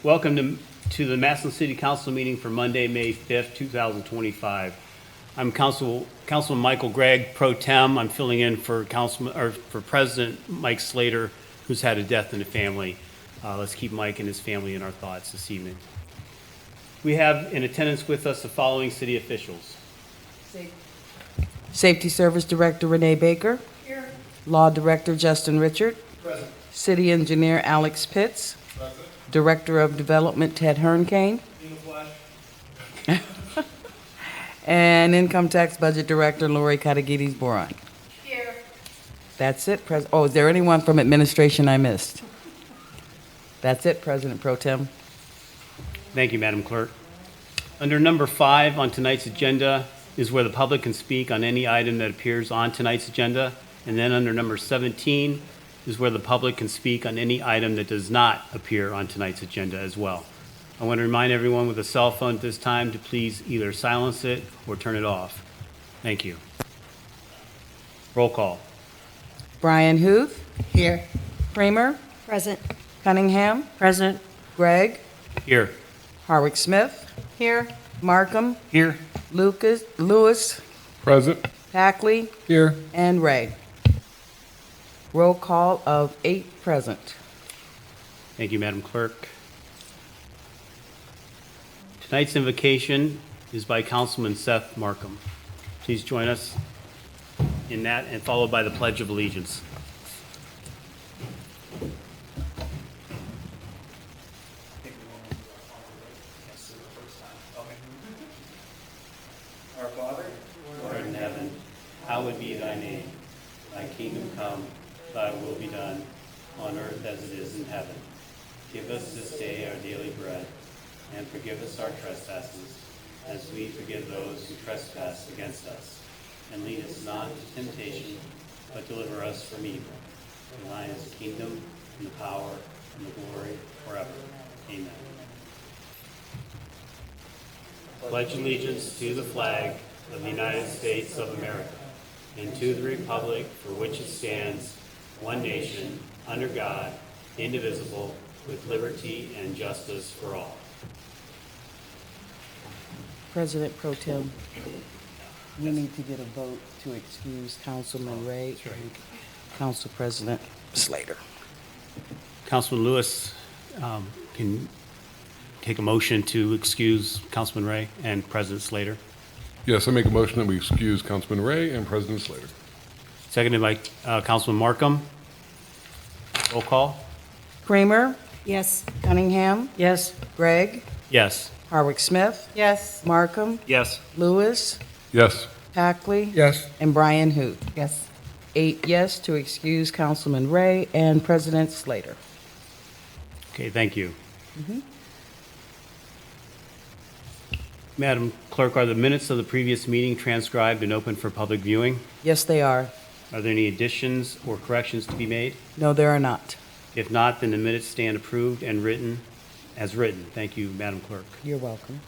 Welcome to the Massillon City Council meeting for Monday, May 5th, 2025. I'm Councilman Michael Gregg, Pro Tem. I'm filling in for President Mike Slater, who's had a death in the family. Let's keep Mike and his family in our thoughts this evening. We have in attendance with us the following city officials. Safety Service Director Renee Baker. Here. Law Director Justin Richard. Present. City Engineer Alex Pitts. Present. Director of Development Ted Hernkane. In the flesh. And Income Tax Budget Director Lori Katagides Boron. Here. That's it. Oh, is there anyone from administration I missed? That's it, President Pro Tem. Thank you, Madam Clerk. Under number 5 on tonight's agenda is where the public can speak on any item that appears on tonight's agenda. And then under number 17 is where the public can speak on any item that does not appear on tonight's agenda as well. I want to remind everyone with a cell phone at this time to please either silence it or turn it off. Thank you. Roll call. Brian Huth. Here. Kramer. Present. Cunningham. Present. Gregg. Here. Harwick Smith. Here. Markham. Here. Lewis. Present. Packley. Here. And Ray. Roll call of 8 present. Thank you, Madam Clerk. Tonight's invocation is by Councilman Seth Markham. Please join us in that and followed by the Pledge of Allegiance. Our Father, who art in heaven, hallowed be thy name. Thy kingdom come, thy will be done, on earth as it is in heaven. Give us this day our daily bread, and forgive us our trespasses, as we forgive those who trespass against us. And lead us not into temptation, but deliver us from evil. For thine is the kingdom, and the power, and the glory, forever. Amen. Pledge allegiance to the flag of the United States of America, and to the republic for which it stands, one nation, under God, indivisible, with liberty and justice for all. President Pro Tem, we need to get a vote to excuse Councilman Ray and Council President Slater. Councilman Lewis can take a motion to excuse Councilman Ray and President Slater. Yes, I make a motion that we excuse Councilman Ray and President Slater. Seconded by Councilman Markham. Roll call. Kramer. Yes. Cunningham. Yes. Gregg. Yes. Harwick Smith. Yes. Markham. Yes. Lewis. Yes. Packley. Yes. And Brian Huth. Yes. 8 yes to excuse Councilman Ray and President Slater. Okay, thank you. Madam Clerk, are the minutes of the previous meeting transcribed and open for public viewing? Yes, they are. Are there any additions or corrections to be made? No, there are not. If not, then the minutes stand approved and written as written. Thank you, Madam Clerk. You're welcome.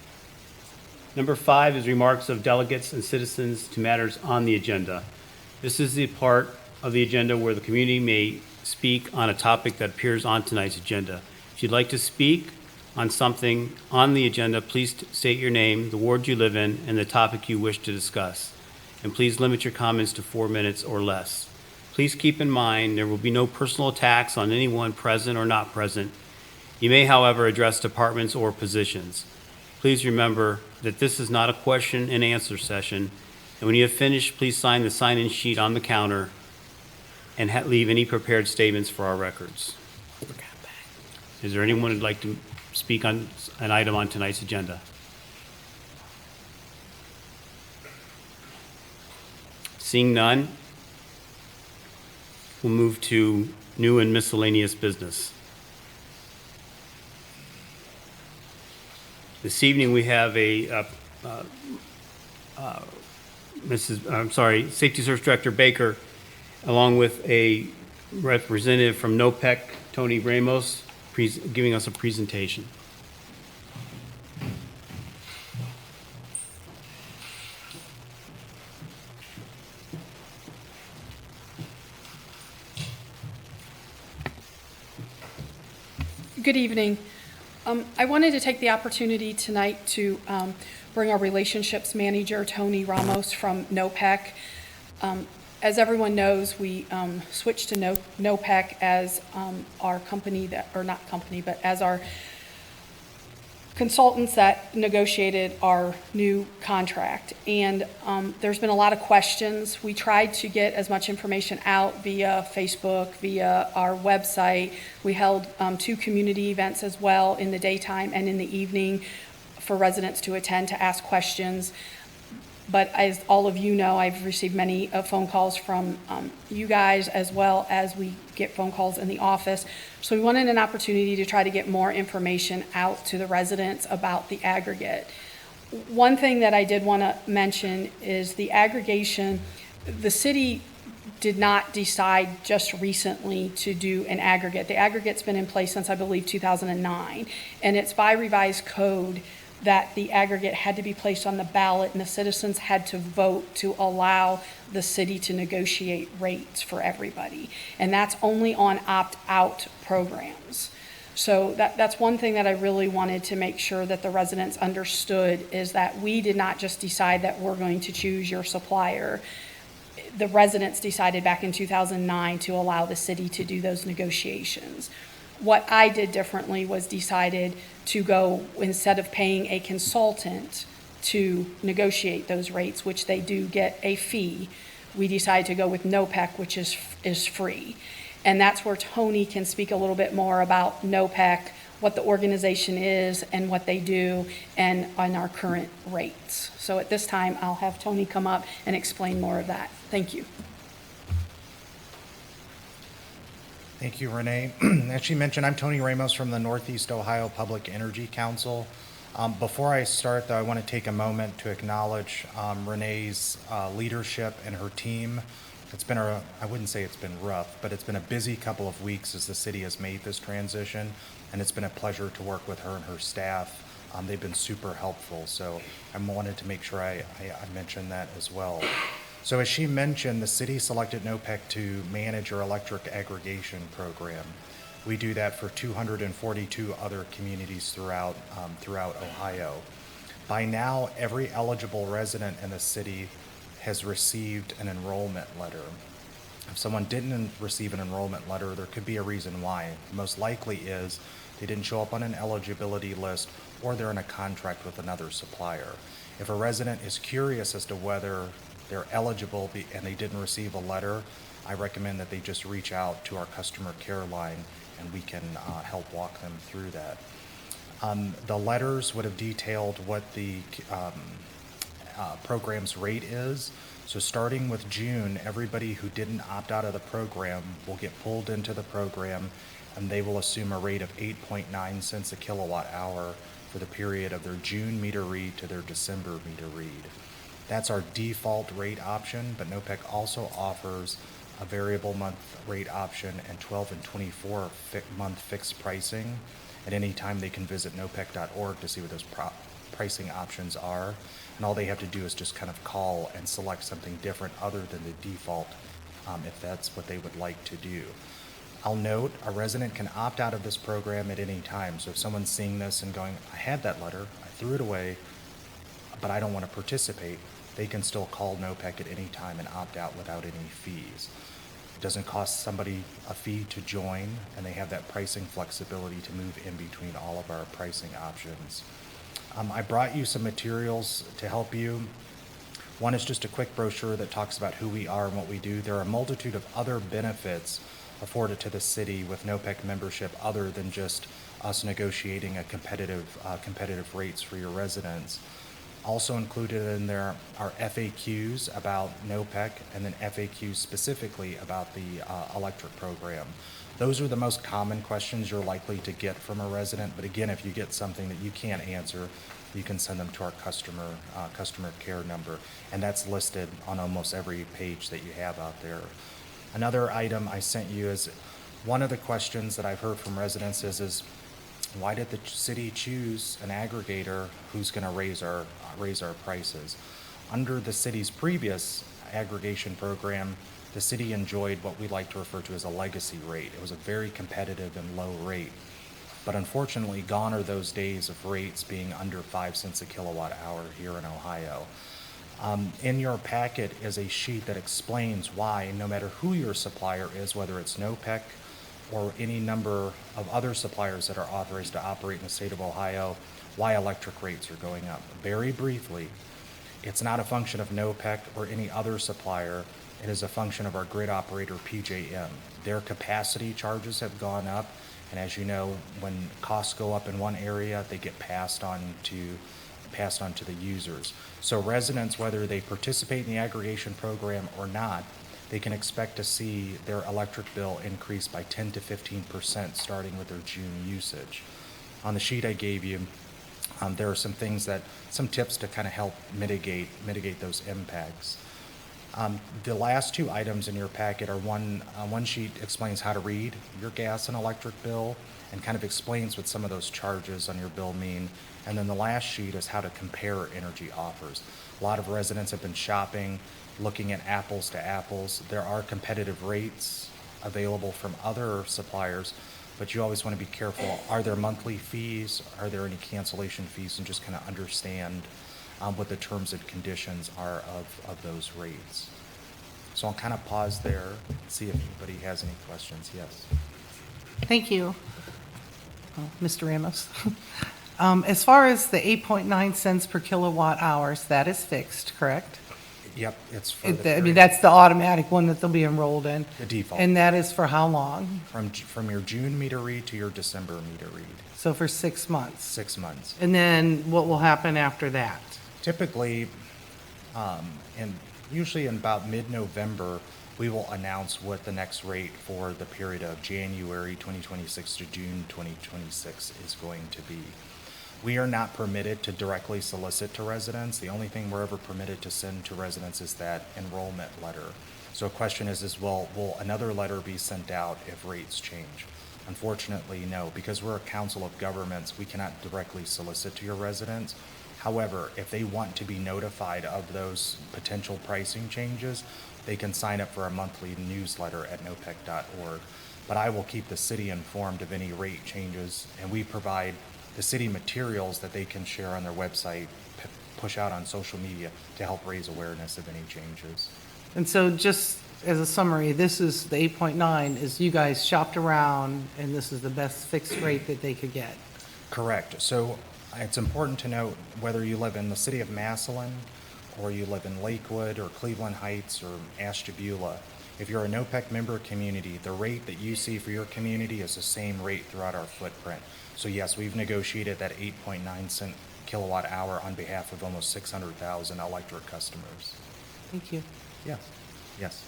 Number 5 is remarks of delegates and citizens to matters on the agenda. This is the part of the agenda where the community may speak on a topic that appears on tonight's agenda. If you'd like to speak on something on the agenda, please state your name, the ward you live in, and the topic you wish to discuss. And please limit your comments to 4 minutes or less. Please keep in mind there will be no personal attacks on anyone present or not present. You may, however, address departments or positions. Please remember that this is not a question and answer session, and when you have finished, please sign the sign-in sheet on the counter and leave any prepared statements for our records. Is there anyone who'd like to speak on an item on tonight's agenda? Seeing none, we'll move to new and miscellaneous business. This evening we have Safety Service Director Baker, along with a representative from NOPEC, Tony Ramos, giving us a presentation. Good evening. I wanted to take the opportunity tonight to bring our relationships manager, Tony Ramos from NOPEC. As everyone knows, we switched to NOPEC as our company that, or not company, but as our consultants that negotiated our new contract. And there's been a lot of questions. We tried to get as much information out via Facebook, via our website. We held 2 community events as well in the daytime and in the evening for residents to attend to ask questions. But as all of you know, I've received many phone calls from you guys, as well as we get phone calls in the office. So we wanted an opportunity to try to get more information out to the residents about the aggregate. One thing that I did want to mention is the aggregation. The city did not decide just recently to do an aggregate. The aggregate's been in place since, I believe, 2009, and it's by revised code that the aggregate had to be placed on the ballot and the citizens had to vote to allow the city to negotiate rates for everybody. And that's only on opt-out programs. So that's one thing that I really wanted to make sure that the residents understood, is that we did not just decide that we're going to choose your supplier. The residents decided back in 2009 to allow the city to do those negotiations. What I did differently was decided to go, instead of paying a consultant to negotiate those rates, which they do get a fee, we decided to go with NOPEC, which is free. And that's where Tony can speak a little bit more about NOPEC, what the organization is and what they do, and on our current rates. So at this time, I'll have Tony come up and explain more of that. Thank you. Thank you, Renee. As she mentioned, I'm Tony Ramos from the Northeast Ohio Public Energy Council. Before I start, though, I want to take a moment to acknowledge Renee's leadership and her team. It's been I wouldn't say it's been rough, but it's been a busy couple of weeks as the city has made this transition, and it's been a pleasure to work with her and her staff. They've been super helpful, so I wanted to make sure I mentioned that as well. So as she mentioned, the city selected NOPEC to manage our electric aggregation program. We do that for 242 other communities throughout Ohio. By now, every eligible resident in the city has received an enrollment letter. If someone didn't receive an enrollment letter, there could be a reason why. Most likely is they didn't show up on an eligibility list, or they're in a contract with another supplier. If a resident is curious as to whether they're eligible and they didn't receive a letter, I recommend that they just reach out to our customer care line and we can help walk them through that. The letters would have detailed what the program's rate is. So starting with June, everybody who didn't opt out of the program will get pulled into the program, and they will assume a rate of 8.9 cents a kilowatt hour for the period of their June meter read to their December meter read. That's our default rate option, but NOPEC also offers a variable month rate option and 12 and 24 month fixed pricing. At any time, they can visit nopec.org to see what those pricing options are. And all they have to do is just kind of call and select something different other than the default, if that's what they would like to do. I'll note a resident can opt out of this program at any time. So if someone's seeing this and going, I had that letter, I threw it away, but I don't want to participate, they can still call NOPEC at any time and opt out without any fees. It doesn't cost somebody a fee to join, and they have that pricing flexibility to move in between all of our pricing options. I brought you some materials to help you. One is just a quick brochure that talks about who we are and what we do. There are a multitude of other benefits afforded to the city with NOPEC membership other than just us negotiating a competitive rates for your residents. Also included in there are FAQs about NOPEC, and then FAQs specifically about the electric program. Those are the most common questions you're likely to get from a resident, but again, if you get something that you can't answer, you can send them to our customer care number, and that's listed on almost every page that you have out there. Another item I sent you is one of the questions that I've heard from residents is why did the city choose an aggregator who's going to raise our prices? Under the city's previous aggregation program, the city enjoyed what we like to refer to as a legacy rate. It was a very competitive and low rate. But unfortunately, gone are those days of rates being under 5 cents a kilowatt hour here in Ohio. In your packet is a sheet that explains why, no matter who your supplier is, whether it's NOPEC or any number of other suppliers that are authorized to operate in the state of Ohio, why electric rates are going up. Very briefly, it's not a function of NOPEC or any other supplier. It is a function of our grid operator, PJM. Their capacity charges have gone up, and as you know, when costs go up in one area, they get passed on to the users. So residents, whether they participate in the aggregation program or not, they can expect to see their electric bill increase by 10 to 15% starting with their June usage. On the sheet I gave you, there are some tips to kind of help mitigate those impacts. The last two items in your packet are one sheet explains how to read your gas and electric bill and kind of explains what some of those charges on your bill mean. And then the last sheet is how to compare energy offers. A lot of residents have been shopping, looking at apples to apples. There are competitive rates available from other suppliers, but you always want to be careful. Are there monthly fees? Are there any cancellation fees? And just kind of understand what the terms and conditions are of those rates. So I'll kind of pause there and see if anybody has any questions. Yes. Thank you. Mr. Ramos. As far as the 8.9 cents per kilowatt hours, that is fixed, correct? Yep, it's for I the mean, period- that's the automatic one that they'll be enrolled in. The default. And that is for how long? From your June meter read to your December meter read, So for 6 months. 6 months. And then what will happen after that? Typically, usually in about mid-November, we will announce what the next rate for the period of January 2026 to June 2026 is going to be. We are not permitted to directly solicit to residents. The only thing we're ever permitted to send to residents is that enrollment letter. So a question is well, will another letter be sent out if rates change? Unfortunately, no, because we're a council of governments, we cannot directly solicit to your residents. However, if they want to be notified of those potential pricing changes, they can sign up for a monthly newsletter at nopec.org. But I will keep the city informed of any rate changes, and we provide the city materials that they can share on their website, push out on social media to help raise awareness of any changes. And so just as a summary, this is the 8.9 is you guys shopped around and this is the best fixed rate that they could get. Correct. So it's important to note whether you live in the city of Massillon or you live in Lakewood or Cleveland Heights or Ashtabula, if you're a NOPEC member community, the rate that you see for your community is the same rate throughout our footprint. So yes, we've negotiated that 8.9 cent kilowatt hour on behalf of almost 600,000 electric customers. Thank you. Yes, yes.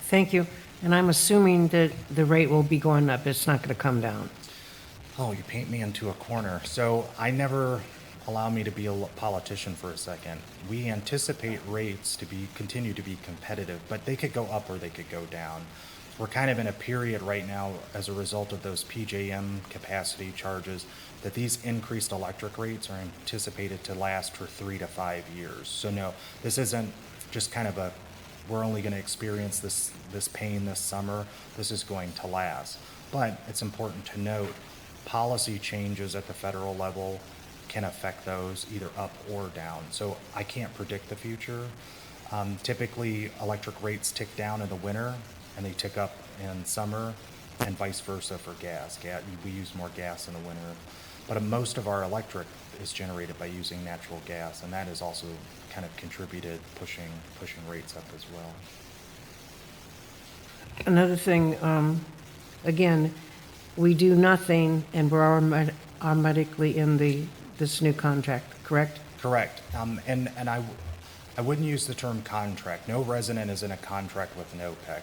Thank you. And I'm assuming that the rate will be going up. It's not going to come down. Oh, you paint me into a corner. So I never allow me to be a politician for a second. We anticipate rates to continue to be competitive, but they could go up or they could go down. We're kind of in a period right now as a result of those PJM capacity charges that these increased electric rates are anticipated to last for 3 to 5 years. So no, this isn't just kind of we're only going to experience this pain this summer. This is going to last. But it's important to note policy changes at the federal level can affect those either up or down. So I can't predict the future. Typically, electric rates tick down in the winter and they tick up in summer, and vice versa for gas. We use more gas in the winter, but most of our electric is generated by using natural gas, and that has also kind of contributed pushing rates up as well. Another thing, again, we do nothing and we're automatically in this new contract, correct? Correct. And I wouldn't use the term contract. No resident is in a contract with NOPEC.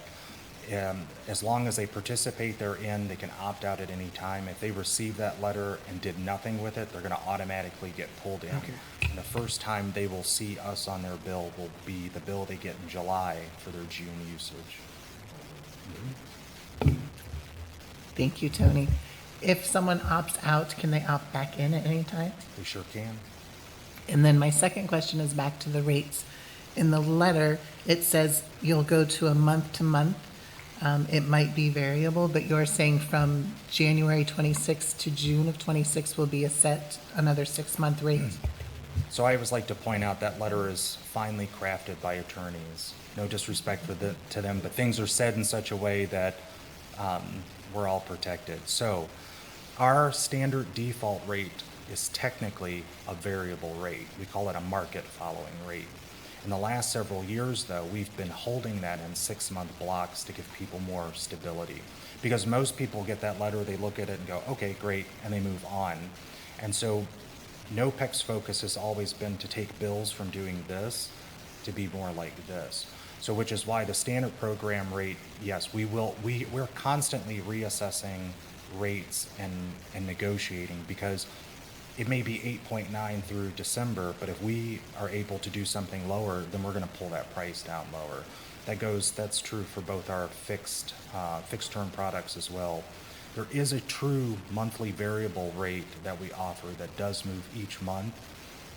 As long as they participate therein, they can opt out at any time. If they receive that letter and did nothing with it, they're going to automatically get pulled in. Okay. And the first time they will see us on their bill will be the bill they get in July for their June usage. Thank you, Tony. If someone opts out, can they opt back in at any time? They sure can. And then my second question is back to the rates. In the letter, it says you'll go to a month-to-month it might be variable, but you're saying from January 26 to June of 26 will be a set, another 6-month rate? So I always like to point out that letter is finely crafted by attorneys. No disrespect to them, but things are said in such a way that we're all protected. So our standard default rate is technically a variable rate. We call it a market following rate. In the last several years, though, we've been holding that in 6-month blocks to give people more stability. Because most people get that letter, they look at it and go, okay, great, and they move on. And so NOPEC's focus has always been to take bills from doing this to be more like this. So which is why the standard program rate, yes, we're constantly reassessing rates and negotiating, because it may be 8.9 through December, but if we are able to do something lower, then we're going to pull that price down lower. That's true for both our fixed term products as well. There is a true monthly variable rate that we offer that does move each month.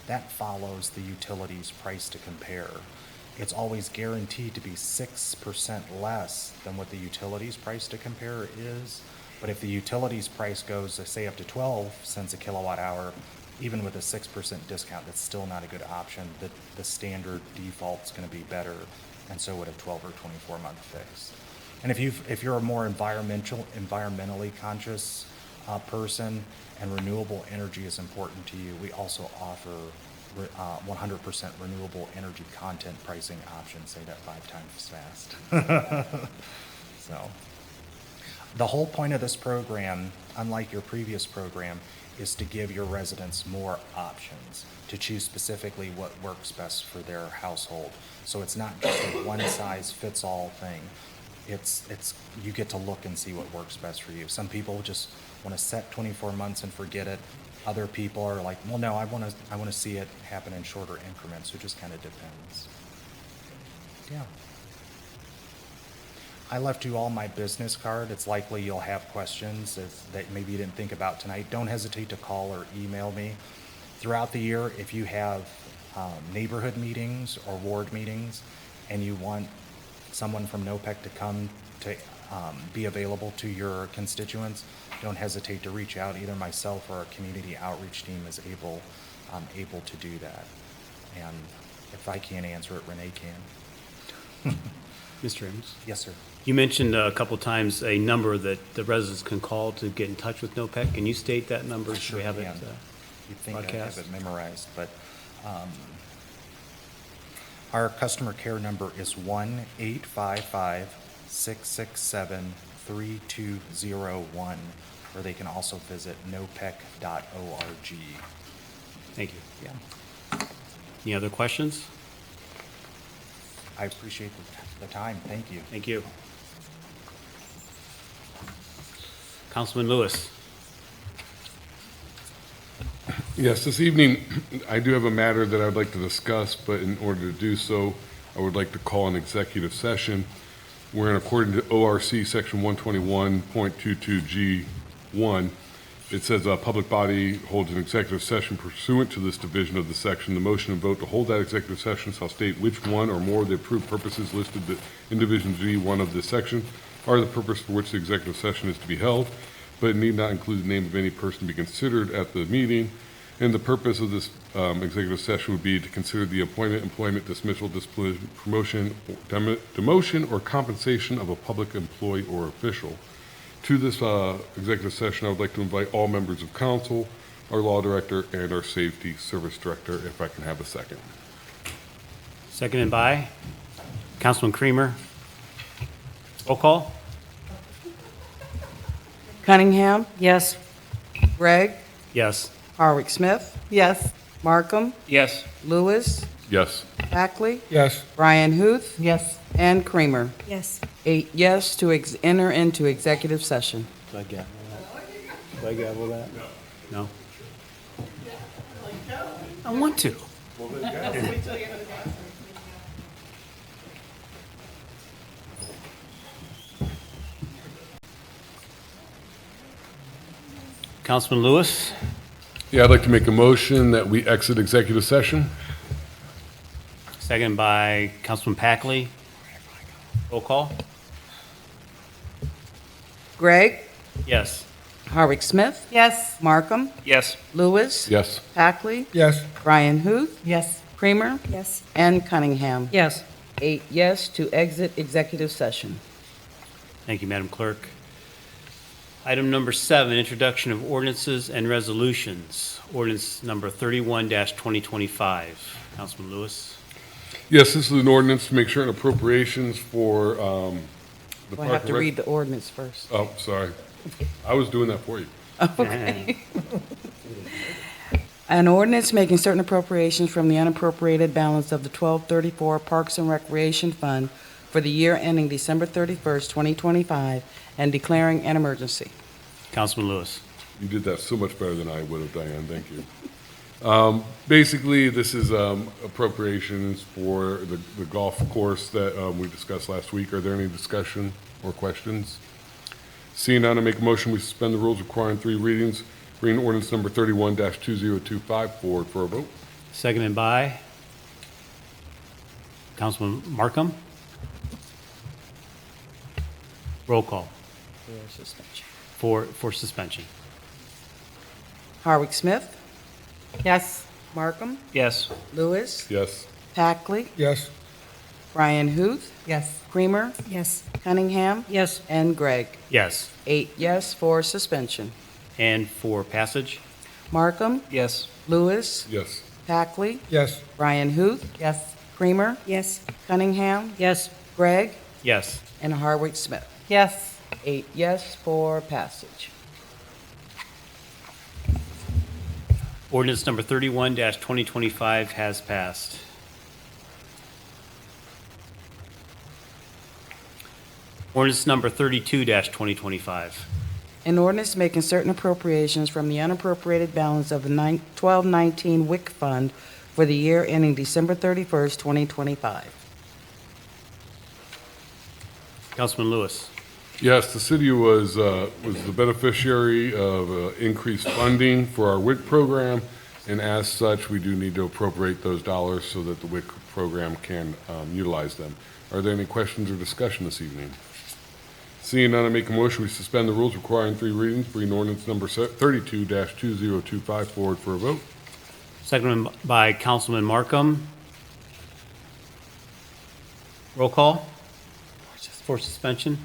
That follows the utilities price to compare. It's always guaranteed to be 6% less than what the utilities price to compare is. But if the utilities price goes, say, up to 12 cents a kilowatt hour, even with a 6% discount, that's still not a good option. The standard default's going to be better, and so would a 12 or 24-month fix. And if you're a more environmentally conscious person and renewable energy is important to you, we also offer 100% renewable energy content pricing options. Say that 5 times fast. So the whole point of this program, unlike your previous program, is to give your residents more options to choose specifically what works best for their household. So it's not just a one-size-fits-all thing. It's you get to look and see what works best for you. Some people just want to set 24 months and forget it. Other people are like, well, no, I want to see it happen in shorter increments. So it just kind of depends. Yeah. I left you all my business card. It's likely you'll have questions that maybe you didn't think about tonight. Don't hesitate to call or email me. Throughout the year, if you have neighborhood meetings or ward meetings and you want someone from NOPEC to come to be available to your constituents, don't hesitate to reach out. Either myself or our community outreach team is able to do that. And if I can't answer it, Renee can. Mr. Ames? Yes, sir. You mentioned a couple times a number that the residents can call to get in touch with NOPEC. Can you state that number? Should we have it You'd think I'd have broadcast? it memorized, but our customer care number is 1-855-667-3201, or they can also visit nopec.org. Thank you. Yeah, Any other questions? I appreciate the time. Thank you. Thank you. Councilman Lewis? Yes, this evening, I do have a matter that I'd like to discuss, but in order to do so, I would like to call an executive session wherein, according to ORC Section 121.22G1, it says a public body holds an executive session pursuant to this division of the section. The motion and vote to hold that executive session shall state which one or more of the approved purposes listed in Division G1 of this section are the purpose for which the executive session is to be held, but it need not include the name of any person to be considered at the meeting. And the purpose of this executive session would be to consider the appointment, employment, dismissal, discipline, promotion, demotion, or compensation of a public employee or official. To this executive session, I would like to invite all members of council, our law director, and our safety service director, if I can have a second. Seconded by Councilman Creamer. Roll call? Cunningham, Yes. Gregg, Yes. Harwick Smith, Yes. Markham, Yes. Lewis, Yes. Hackley, Yes. Brian Huth, Yes. and Creamer. Yes. 8 yes to enter into executive session. Do I gavel that? Do I gavel that? No? I want to. Councilman Lewis? Yeah, I'd like to make a motion that we exit executive session. Second by Councilman Packley. Roll call? Gregg, Yes. Harwick Smith, Yes. Markham, Yes. Lewis, Yes. Packley, Yes. Brian Huth, Yes. Creamer, Yes. and Cunningham. Yes. 8 yes to exit executive session. Thank you, Madam Clerk. Item number 7, introduction of ordinances and resolutions. Ordinance number 31-2025. Councilman Lewis. Yes, this is an ordinance to make certain appropriations for the Well, I Park have and to Rec- read the ordinance first. Oh, sorry. I was doing that for you. An ordinance making certain appropriations from the unappropriated balance of the 1234 Parks and Recreation Fund for the year ending December 31st, 2025, and declaring an emergency. Councilman Lewis. You did that so much better than I would have, Diane. Thank you. Basically, this is appropriations for the golf course that we discussed last week. Are there any discussion or questions? Seeing none, I make a motion we suspend the rules requiring 3 readings, bring ordinance number 31-2025 forward for a vote. Seconded by Councilman Markham. Roll call for suspension. Harwick Smith, Yes. Markham, Yes. Lewis, Yes. Packley, Yes. Brian Huth, Yes. Creamer, Yes. Cunningham, Yes. and Gregg. Yes. 8 yes for suspension. And for passage? Markham, Yes. Lewis, Yes. Packley, Yes. Brian Huth, Yes. Creamer, Yes. Cunningham, Yes. Gregg, Yes. and Harwick Smith. Yes. 8 yes for passage. Ordinance number 31-2025 has passed. Ordinance number 32-2025. An ordinance making certain appropriations from the unappropriated balance of the 1219 WIC Fund for the year ending December 31st, 2025. Councilman Lewis. Yes, the city was the beneficiary of increased funding for our WIC program, and as such, we do need to appropriate those dollars so that the WIC program can utilize them. Are there any questions or discussion this evening? Seeing none, I make a motion we suspend the rules requiring 3 readings, bring ordinance number 32-2025 forward for a vote. Seconded by Councilman Markham. Roll call for suspension?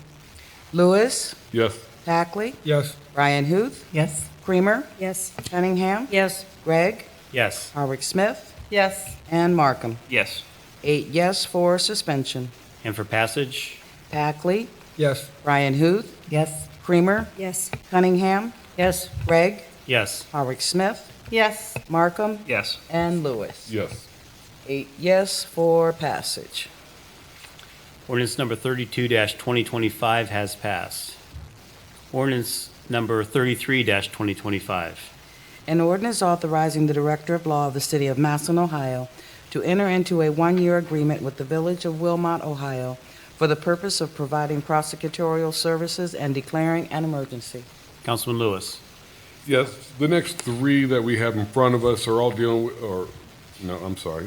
Lewis, Yes. Packley, Yes. Brian Huth, Yes. Creamer, Yes. Cunningham, Yes. Gregg, Yes. Harwick Smith, Yes. and Markham. Yes. 8 yes for suspension. And for passage? Packley, Yes. Brian Huth, Yes. Creamer, Yes. Cunningham, Yes. Gregg, Yes. Harwick Smith, Yes. Markham, Yes. and Lewis. Yes. 8 yes for passage. Ordinance number 32-2025 has passed. Ordinance number 33-2025. An ordinance authorizing the Director of Law of the City of Massillon, Ohio, to enter into a 1-year agreement with the Village of Wilmot, Ohio, for the purpose of providing prosecutorial services and declaring an emergency. Councilman Lewis. Yes, the next 3 that we have in front of us are all dealing with,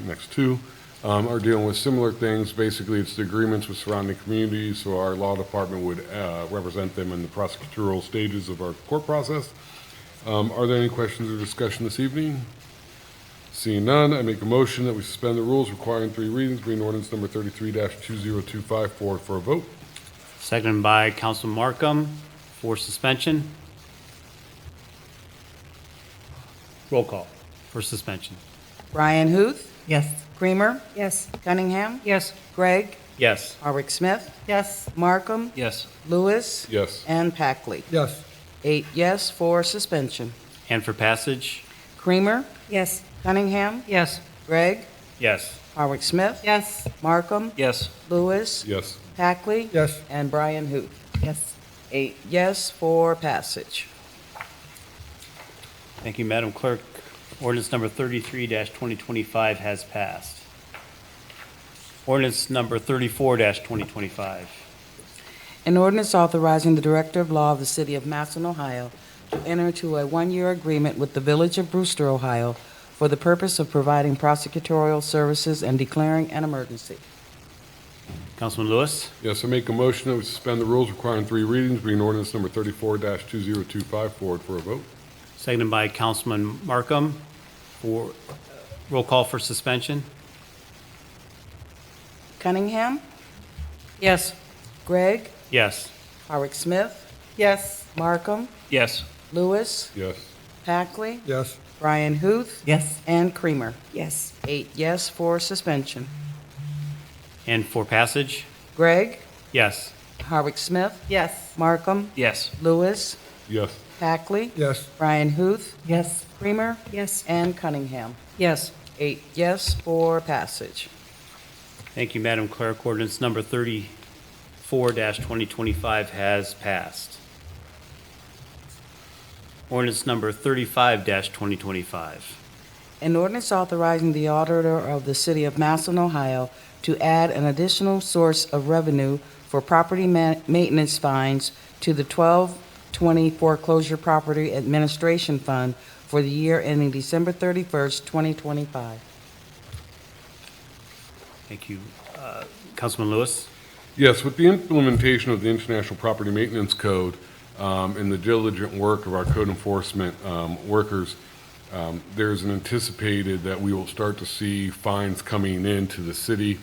next 2 are dealing with similar things. Basically, it's the agreements with surrounding communities, so our law department would represent them in the prosecutorial stages of our court process. Are there any questions or discussion this evening? Seeing none, I make a motion that we suspend the rules requiring 3 readings, bring ordinance number 33-2025 forward for a vote. Seconded by Councilman Markham for suspension. Roll call for suspension. Brian Huth, Yes. Creamer, Yes. Cunningham, Yes. Gregg, Yes. Harwick Smith, Yes. Markham, Yes. Lewis, Yes. and Packley. Yes. 8 yes for suspension. And for passage? Creamer, Yes. Cunningham, Yes. Gregg, Yes. Harwick Smith, Yes. Markham, Yes. Lewis, Yes. Packley, Yes. and Brian Huth. Yes. 8 yes for passage. Thank you, Madam Clerk. Ordinance number 33-2025 has passed. Ordinance number 34-2025. An ordinance authorizing the Director of Law of the City of Massillon, Ohio, to enter into a 1-year agreement with the Village of Brewster, Ohio, for the purpose of providing prosecutorial services and declaring an emergency. Councilman Lewis? Yes, I make a motion that we suspend the rules requiring three readings, bring ordinance number 34-2025 forward for a vote. Seconded by Councilman Markham for roll call for suspension. Cunningham, Yes. Gregg, Yes. Howard Smith, Yes. Markham, Yes. Lewis, Yes. Hackley, Yes. Brian Huth, Yes. and Creamer. Yes. 8 yes for suspension. And for passage? Gregg, Yes. Howard Smith, Yes. Markham, Yes. Lewis, Yes. Hackley, Yes. Brian Huth, Yes. Creamer, Yes. and Cunningham. Yes. 8 yes for passage. Thank you, Madam Clerk. Ordinance number 34-2025 has passed. Ordinance number 35-2025. An ordinance authorizing the auditor of the city of Massillon, Ohio, to add an additional source of revenue for property maintenance fines to the 1220 foreclosure property administration fund for the year ending December 31st, 2025. Thank you. Councilman Lewis? Yes, with the implementation of the International Property Maintenance Code and the diligent work of our code enforcement workers, there's an anticipated that we will start to see fines coming into the city.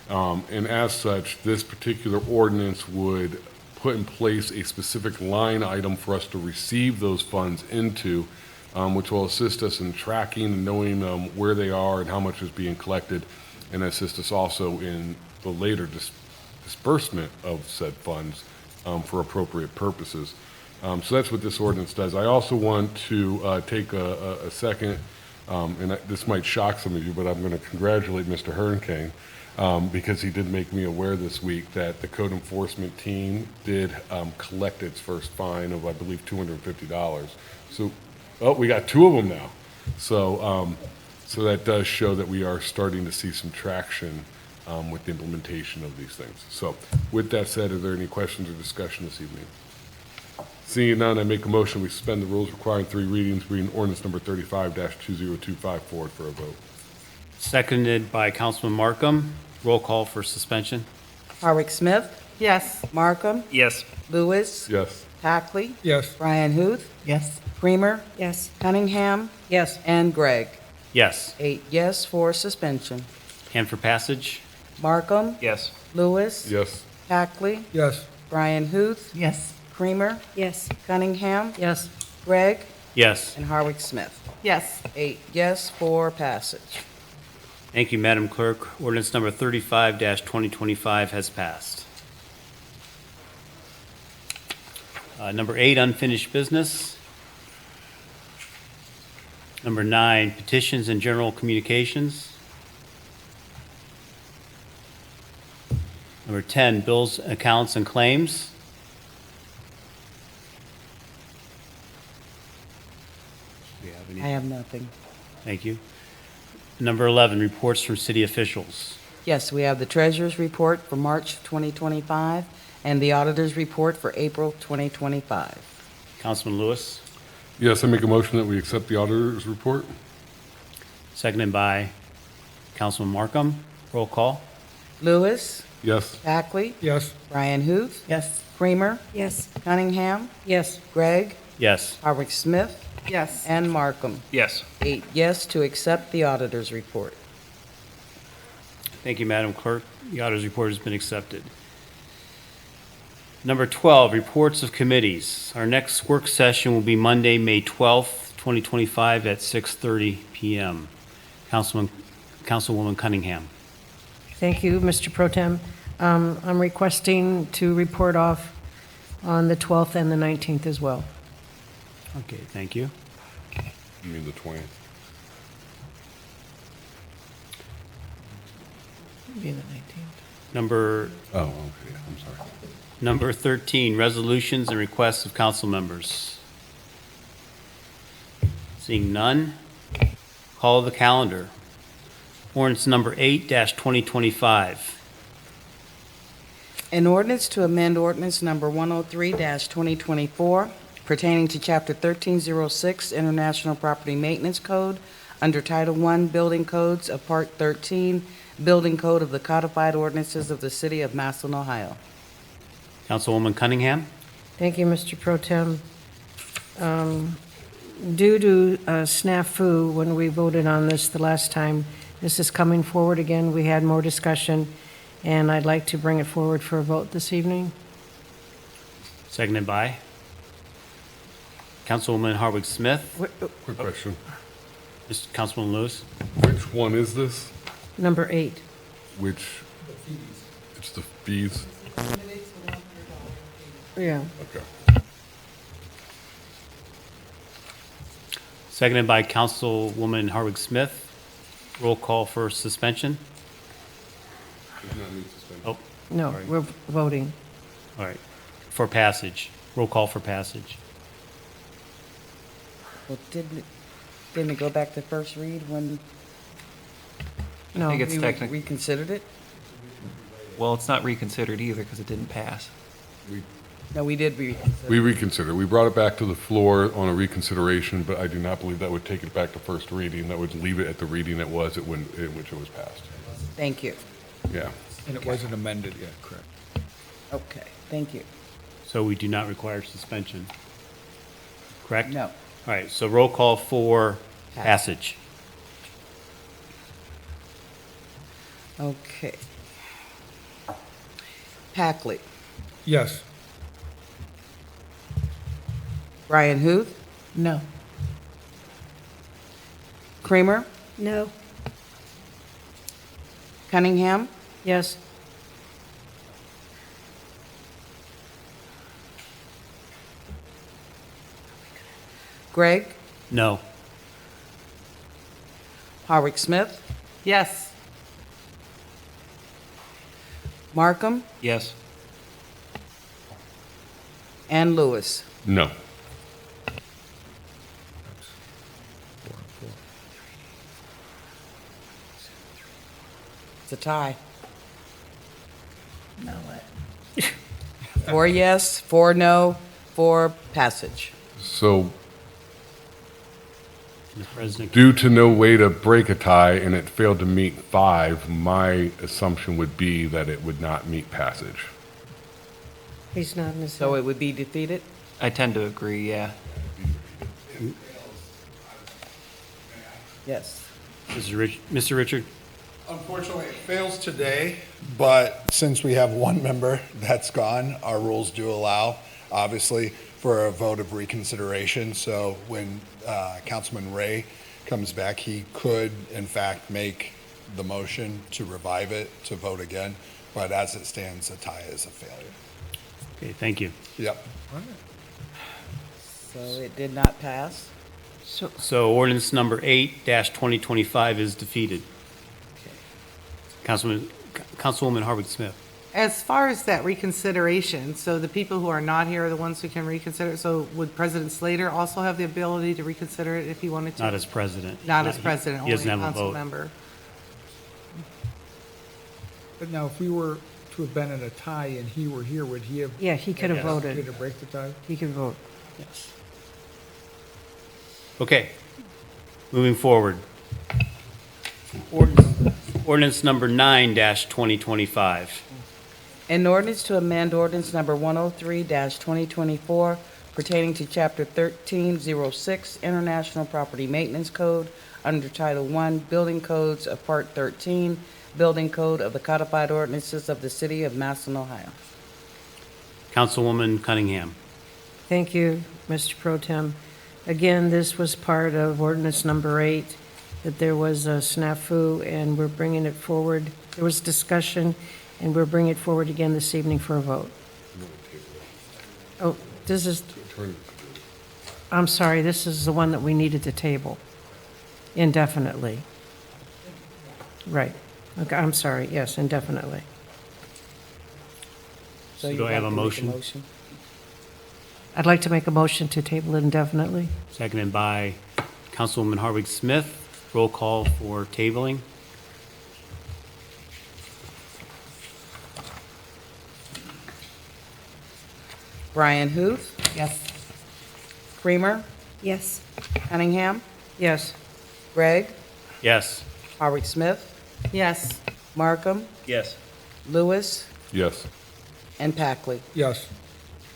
And as such, this particular ordinance would put in place a specific line item for us to receive those funds into, which will assist us in tracking and knowing where they are and how much is being collected, and assist us also in the later disbursement of said funds for appropriate purposes. So that's what this ordinance does. I also want to take a second, and this might shock some of you, but I'm going to congratulate Mr. Hernking because he did make me aware this week that the code enforcement team did collect its first fine of, I believe, $250. So, oh, we got two of them now. So, so that does show that we are starting to see some traction with the implementation of these things. So, with that said, are there any questions or discussion this evening? Seeing none, I make a motion we suspend the rules requiring three readings, reading ordinance number 35-2025 forward for a vote. Seconded by Councilman Markham. Roll call for suspension. Howard Smith, Yes. Markham, Yes. Lewis, Yes. Hackley, Yes. Brian Huth, Yes. Creamer, Yes. Cunningham, Yes. and Gregg. Yes. 8 yes for suspension. And for passage? Markham, Yes. Lewis, Yes. Hackley, Yes. Brian Huth, Yes. Creamer, Yes. Cunningham, Yes. Gregg, Yes. and Howard Smith. Yes. 8 yes for passage. Thank you, Madam Clerk. Ordinance number 35-2025 has passed. Number 8, unfinished business. Number 9, petitions and general communications. Number 10, bills, accounts, and claims. Do you have any? I have nothing. Thank you. Number 11, reports from city officials. Yes, we have the treasurer's report for March 2025 and the auditor's report for April 2025. Councilman Lewis, Yes, I make a motion that we accept the auditor's report. seconded by Councilman Markham. Roll call. Lewis, Yes. Hackley, Yes. Brian Huth, Yes. Creamer, Yes. Cunningham, Yes. Gregg, Yes. Howard Smith, Yes. and Markham. Yes. 8 yes to accept the auditor's report. Thank you, Madam Clerk. The auditor's report has been accepted. Number 12, reports of committees. Our next work session will be Monday, May 12th, 2025 at 6:30 PM. Councilwoman Cunningham. Thank you, Mr. Pro Tem. I'm requesting to report off on the 12th and the 19th as well. Okay, thank you. You mean the 20th? Be the 19th. Number Oh, okay, I'm sorry. Number 13, resolutions and requests of council members. Seeing none, call the calendar. Ordinance number 8-2025. An ordinance to amend ordinance number 103-2024 pertaining to Chapter 1306 International Property Maintenance Code under Title I Building Codes of Part 13, Building Code of the Codified Ordinances of the City of Massillon, Ohio. Councilwoman Cunningham? Thank you, Mr. Pro Tem. Due to a snafu when we voted on this the last time, this is coming forward again. We had more discussion, and I'd like to bring it forward for a vote this evening. Seconded by Councilwoman Harwick Smith. Quick question. Councilwoman Lewis? Which one is this? Number 8. Which? It's the fees? Yeah. Okay. Seconded by Councilwoman Harwick Smith. Roll call for suspension. Oh, No, Sorry. we're voting. all right. For passage. Roll call for passage. Well, didn't it go back to first read when No. think it's we technic- reconsidered it? Well, it's not reconsidered either because it didn't pass. No, we did reconsider. We reconsidered. We brought it back to the floor on a reconsideration, but I do not believe that would take it back to first reading. That would leave it at the reading it was at when, in which it was passed. Thank you. Yeah. And it wasn't amended yet, correct? Okay, thank you. So we do not require suspension. Correct? No. All right, so roll call for passage. Okay. Packley. Yes. Brian Huth. No. Kramer. No. Cunningham. Yes. Gregg. No. Harwick Smith. Yes. Markham. Yes. And Lewis. No. It's a tie. No, what? 4 yes, 4 no, 4 passage. So The president. due to no way to break a tie and it failed to meet 5, my assumption would be that it would not meet passage. He's not in his. So it would be defeated? I tend to agree, yeah. Yes. Mr. Richard? Unfortunately, it fails today, but since we have one member that's gone, our rules do allow, obviously, for a vote of reconsideration. So when Councilman Ray comes back, he could, in fact, make the motion to revive it, to vote again. But as it stands, a tie is a failure. Okay, thank you. Yep. So it did not pass? So ordinance number 8-2025 is defeated. Councilwoman Harwick Smith. As far as that reconsideration, so the people who are not here are the ones who can reconsider. So would President Slater also have the ability to reconsider it if he wanted to? Not as president. Not as president, He only a doesn't have a council vote. member. But now, if we were to have been in a tie and he were here, would he have? Yeah, he could have Did voted. it break the tie? He could vote. Yes. Okay, moving forward. Ordinance number 9-2025. An ordinance to amend ordinance number 103-2024 pertaining to Chapter 1306 International Property Maintenance Code under Title I Building Codes of Part 13, Building Code of the Codified Ordinances of the City of Massillon, Ohio. Councilwoman Cunningham. Thank you, Mr. Pro Tem. Again, this was part of ordinance number 8, that there was a snafu, and we're bringing it forward. There was discussion, and we're bringing it forward again this evening for a vote. Oh, this is, I'm sorry, this is the one that we needed to table indefinitely. Right. Okay, I'm sorry, yes, indefinitely. So you'd do I have like a to make motion? I'd like to make a motion to table it indefinitely. Seconded by Councilwoman Harwick Smith. Roll call for tabling. Brian Huth. Yes. Kramer. Yes. Cunningham. Yes. Gregg. Yes. Harwick Smith. Yes. Markham, Yes. Lewis, Yes. and Packley. Yes.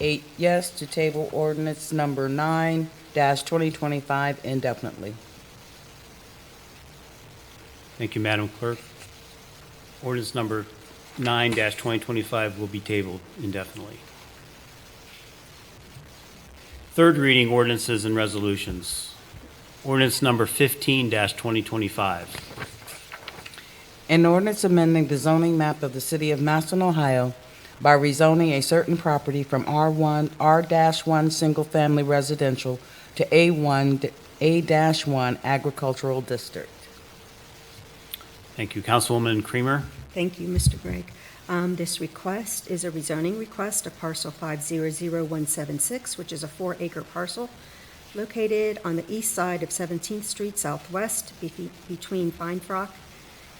8 yes to table ordinance number 9-2025 indefinitely. Thank you, Madam Clerk. Ordinance number 9-2025 will be tabled indefinitely. Third reading ordinances and resolutions. Ordinance number 15-2025. An ordinance amending the zoning map of the city of Massillon, Ohio by rezoning a certain property from R1 Single Family Residential to A1 Agricultural District. Thank you. Councilwoman Creamer. Thank you, Mr. Gregg. This request is a rezoning request of parcel 500176, which is a 4-acre parcel located on the east side of 17th Street Southwest between Fine Frock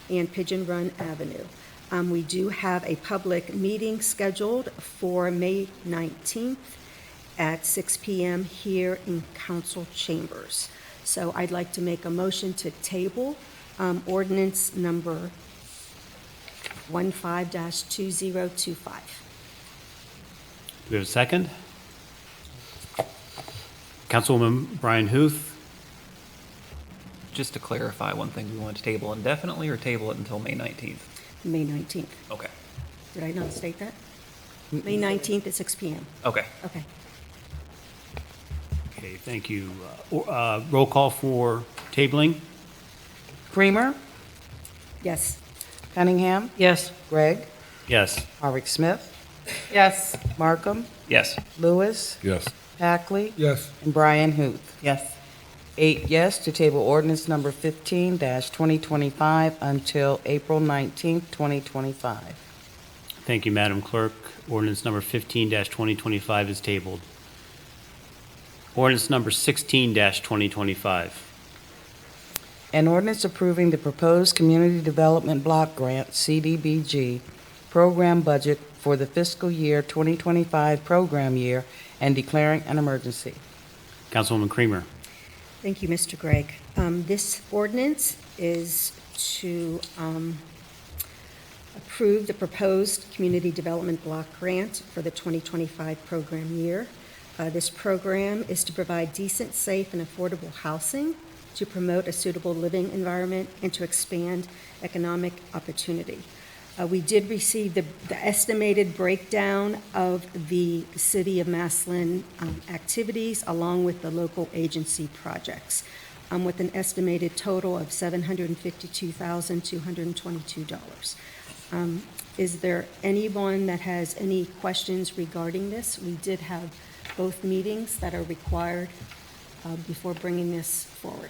and Pigeon Run Avenue. We do have a public meeting scheduled for May 19th at 6 p.m. here in council chambers. So I'd like to make a motion to table ordinance number 15-2025. Do we have a second? Councilwoman Brian Huth. Just to clarify one thing, we want to table indefinitely or table it until May 19th? May 19th. Okay. Did I not state that? May 19th at 6 p.m. Okay. Okay. Okay, thank you. Roll call for tabling. Creamer, Yes. Cunningham, Yes. Gregg, Yes. Hardwick Smith, Yes. Markham, Yes. Lewis, Yes. Packley, Yes. and Brian Huth. Yes. 8 yes to table ordinance number 15-2025 until April 19th, 2025. Thank you, Madam Clerk. Ordinance number 15-2025 is tabled. Ordinance number 16-2025. An ordinance approving the proposed Community Development Block Grant, CDBG, program budget for the fiscal year 2025 program year and declaring an emergency. Councilwoman Creamer. Thank you, Mr. Gregg. This ordinance is to approve the proposed Community Development Block Grant for the 2025 program year. This program is to provide decent, safe, and affordable housing, to promote a suitable living environment, and to expand economic opportunity. We did receive the estimated breakdown of the City of Massillon activities along with the local agency projects, with an estimated total of $752,222. Is there anyone that has any questions regarding this? We did have both meetings that are required before bringing this forward.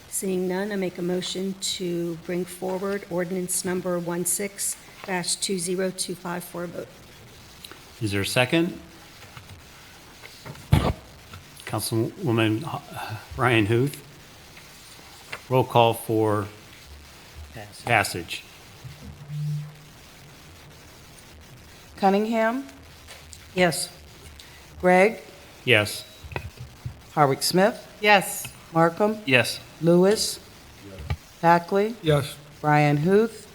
Seeing none, I make a motion to bring forward ordinance number 16-2025 for a vote. Is there a second? Councilwoman Brian Huth. Roll call for passage. Cunningham, Yes. Gregg, Yes. Hardwick Smith, Yes. Markham, Yes. Lewis, Packley, Yes. Brian Huth,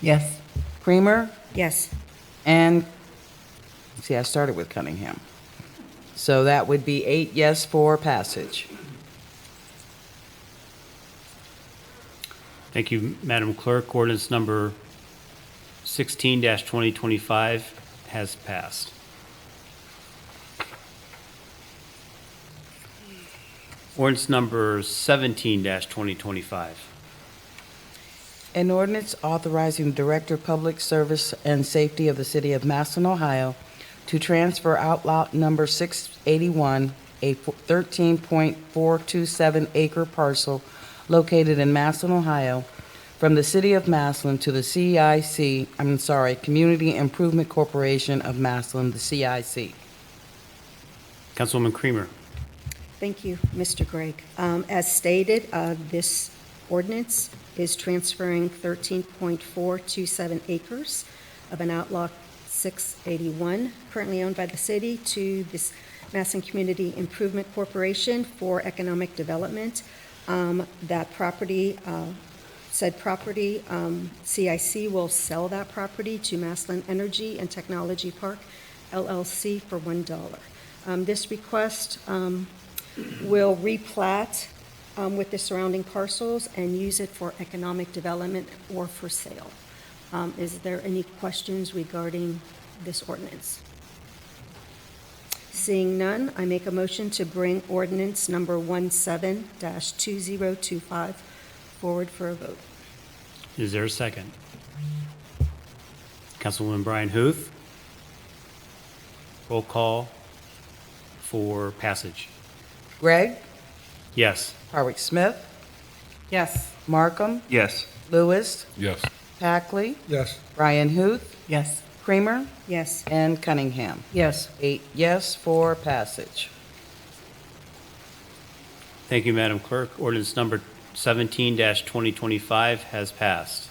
Yes. Creamer, Yes. and, see, I started with Cunningham. So that would be 8 yes for passage. Thank you, Madam Clerk. Ordinance number 16-2025 has passed. Ordinance number 17-2025. An ordinance authorizing the Director of Public Service and Safety of the City of Massillon, Ohio, to transfer outlot number 681, a 13.427 acre parcel located in Massillon, Ohio, from the City of Massillon to the Community Improvement Corporation of Massillon, the CIC. Councilwoman Creamer. Thank you, Mr. Gregg. As stated, this ordinance is transferring 13.427 acres of an outlot 681, currently owned by the city, to this Massillon Community Improvement Corporation for economic development. That property Said property, CIC will sell that property to Massillon Energy and Technology Park LLC for $1. This request will replat with the surrounding parcels and use it for economic development or for sale. Is there any questions regarding this ordinance? Seeing none, I make a motion to bring ordinance number 17-2025 forward for a vote. Is there a second? Councilwoman Brian Huth. Roll call for passage. Gregg? Yes. Harwick Smith? Yes. Markham? Yes. Lewis? Yes. Packley? Yes. Brian Huth? Yes. Creamer? Yes. And Cunningham. Yes. 8 yes for passage. Thank you, Madam Clerk. Ordinance number 17-2025 has passed.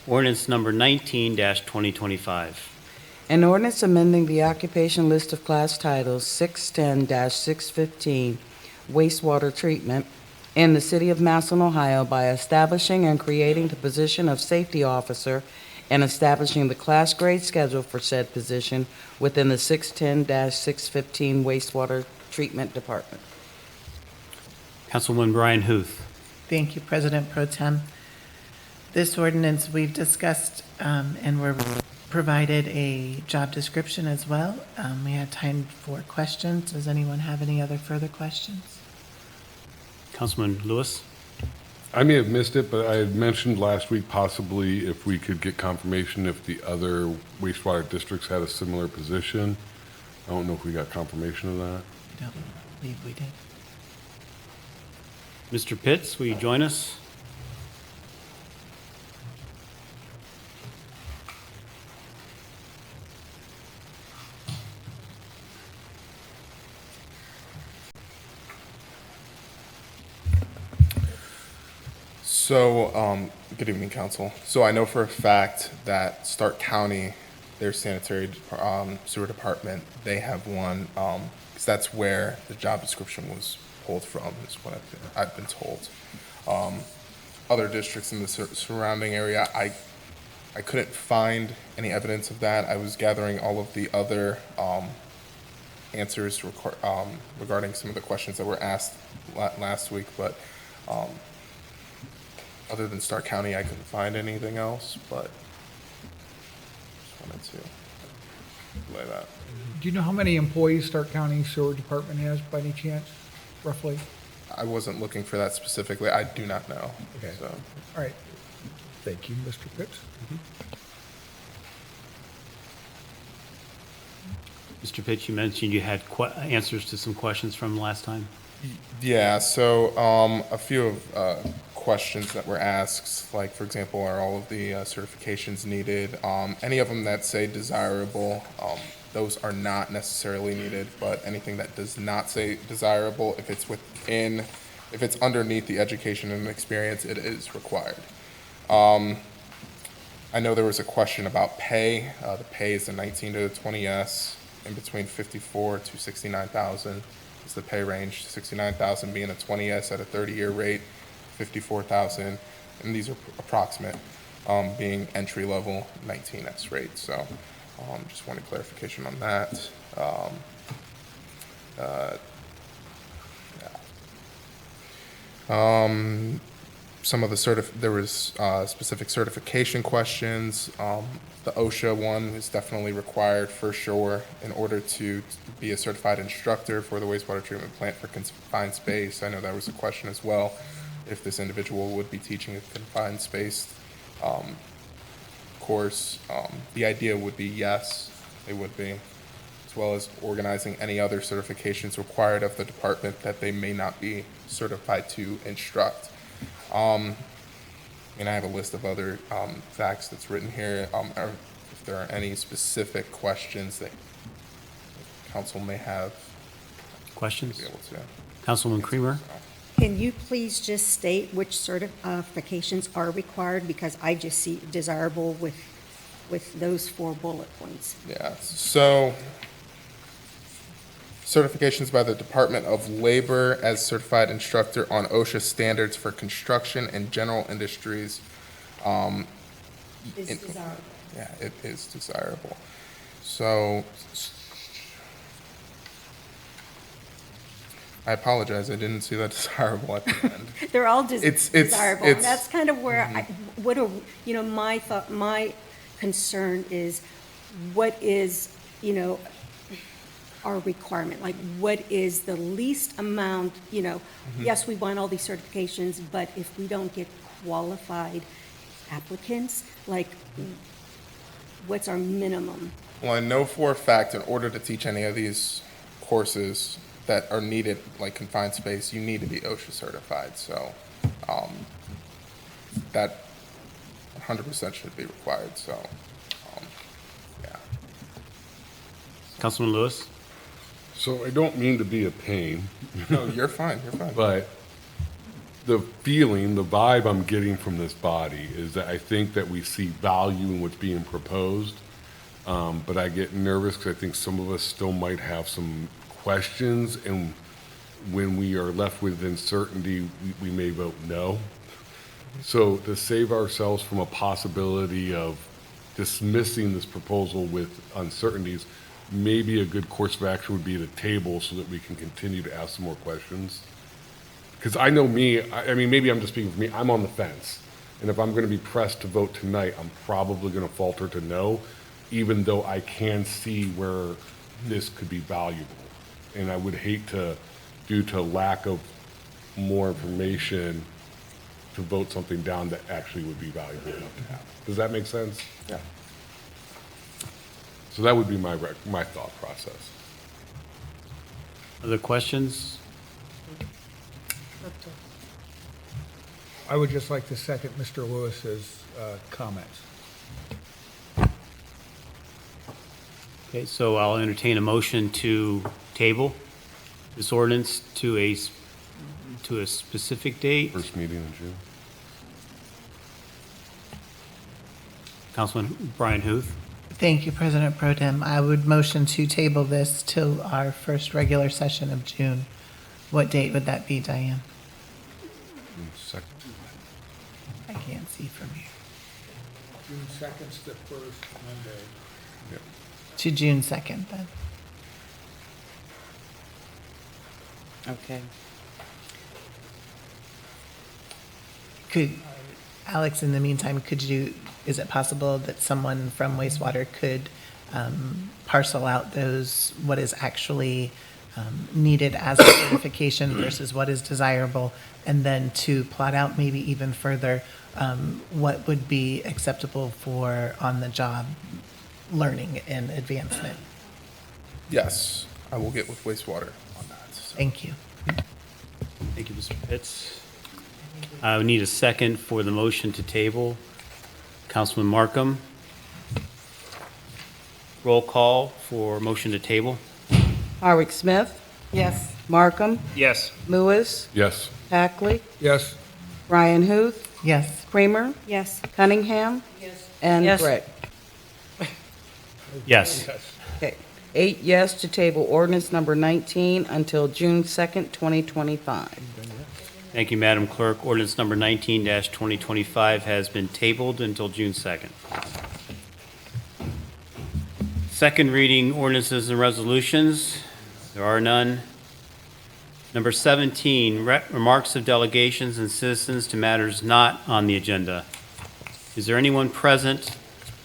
Ordinance number 19-2025. An ordinance amending the occupation list of class titles 610-615 wastewater treatment in the city of Massillon, Ohio by establishing and creating the position of safety officer and establishing the class grade schedule for said position within the 610-615 wastewater treatment department. Councilwoman Brian Huth. Thank you, President Pro Tem. This ordinance we've discussed, and we're provided a job description as well. We had time for questions. Does anyone have any other further questions? Councilman Lewis. I may have missed it, but I had mentioned last week possibly if we could get confirmation if the other wastewater districts had a similar position. I don't know if we got confirmation of that. I don't believe we did. Mr. Pitts, will you join us? So, good evening, Council. So I know for a fact that Stark County, their sanitary sewer department, they have one, because that's where the job description was pulled from, is what I've been told. Other districts in the surrounding area, I couldn't find any evidence of that. I was gathering all of the other answers regarding some of the questions that were asked last week, but other than Stark County, I couldn't find anything else, but just wanted to relay that. Do you know how many employees Stark County Sewer Department has by any chance, roughly? I wasn't looking for that specifically. I do not know. Okay. So. All right. Thank you, Mr. Pitts. Mr. Pitts, you mentioned you had answers to some questions from last time. Yeah, so a few of questions that were asked, like, for example, are all of the certifications needed? Any of them that say desirable, those are not necessarily needed, but anything that does not say desirable, if it's underneath the education and experience, it is required. I know there was a question about pay. The pay is the 19 to 20S, in between 54 to 69,000 is the pay range. 69,000 being a 20S at a 30-year rate, 54,000, and these are approximate, being entry level 19S rate. So, just wanted clarification on that. Some of the there was specific certification questions. The OSHA one is definitely required for sure in order to be a certified instructor for the wastewater treatment plant for confined space. I know that was a question as well, if this individual would be teaching a confined space course. The idea would be yes, they would be, as well as organizing any other certifications required of the department that they may not be certified to instruct. And I have a list of other facts that's written here. If there are any specific questions that council may have. Questions? Be able to. Councilman Creamer? Can you please just state which certifications are required? Because I just see desirable with those 4 bullet points. Yeah, so certifications by the Department of Labor as certified instructor on OSHA standards for construction and general industries. Is desirable. Yeah, it is desirable. So, I apologize, I didn't see that desirable at the end. They're all It's- desirable. it's- That's kind of where my thought, my concern is, what is, our requirement? Like, what is the least amount, yes, we want all these certifications, but if we don't get qualified applicants, like, what's our minimum? Well, I know for a fact, in order to teach any of these courses that are needed, like confined space, you need to be OSHA certified, so, that 100% should be required, so, yeah. Councilman Lewis? So I don't mean to be a pain, No, you're fine, you're fine. but the feeling, the vibe I'm getting from this body is that I think that we see value in what's being proposed, but I get nervous because I think some of us still might have some questions, and when we are left with uncertainty, we may vote no. So to save ourselves from a possibility of dismissing this proposal with uncertainties, maybe a good course of action would be to table so that we can continue to ask some more questions. Because I know me, I mean, maybe I'm just speaking for me, I'm on the fence. And if I'm going to be pressed to vote tonight, I'm probably going to falter to no, even though I can see where this could be valuable. And I would hate to, due to lack of more information, to vote something down that actually would be valuable enough to have. Does that make sense? Yeah. So that would be my thought process. Other questions? I would just like to second Mr. Lewis's comments. Okay, so I'll entertain a motion to table this ordinance to a specific date. First meeting in June. Councilman Brian Huth. Thank you, President Pro Tem. I would motion to table this till our first regular session of June. What date would that be, Diane? Second. I can't see from here. June 2nd's the first Monday. To June 2nd, then. Okay. Could, Alex, in the meantime, is it possible that someone from wastewater could parcel out what is actually needed as a certification versus what is desirable, and then to plot out maybe even further what would be acceptable for on-the-job learning and advancement? Yes, I will get with wastewater on that. So. Thank you. Thank you, Mr. Pitts. I would need a second for the motion to table. Councilman Markham. Roll call for motion to table. Hardwick Smith, Yes. Markham, Yes. Lewis, Yes. Hackley, Yes, Brian Huth, Yes. Kramer, Yes. Cunningham, and Yes. Gregg. Yes. Okay, 8 yes to table ordinance number 19 until June 2nd, 2025. Thank you, Madam Clerk. Ordinance number 19-2025 has been tabled until June 2nd. Second reading ordinances and resolutions. There are none. Number 17, remarks of delegations and citizens to matters not on the agenda. Is there anyone present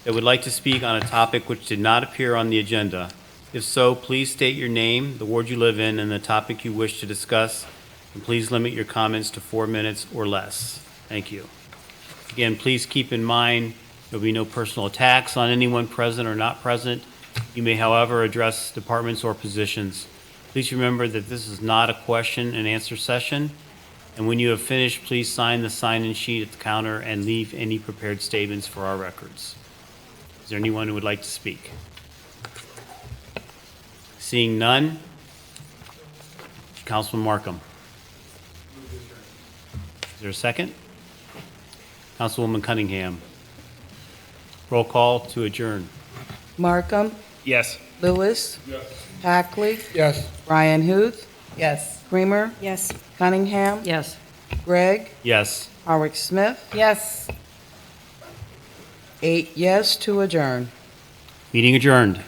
that would like to speak on a topic which did not appear on the agenda? If so, please state your name, the ward you live in, and the topic you wish to discuss, and please limit your comments to 4 minutes or less. Thank you. Again, please keep in mind there will be no personal attacks on anyone present or not present. You may, however, address departments or positions. Please remember that this is not a question and answer session, and when you have finished, please sign the sign-in sheet at the counter and leave any prepared statements for our records. Is there anyone who would like to speak? Seeing none, Councilman Markham. Is there a second? Councilwoman Cunningham. Roll call to adjourn. Markham, Yes. Lewis. Hackley. Yes. Brian Huth. Yes. Creamer. Yes. Cunningham. Yes. Gregg. Yes. Howard Smith. Yes. 8 yes to adjourn. Meeting adjourned.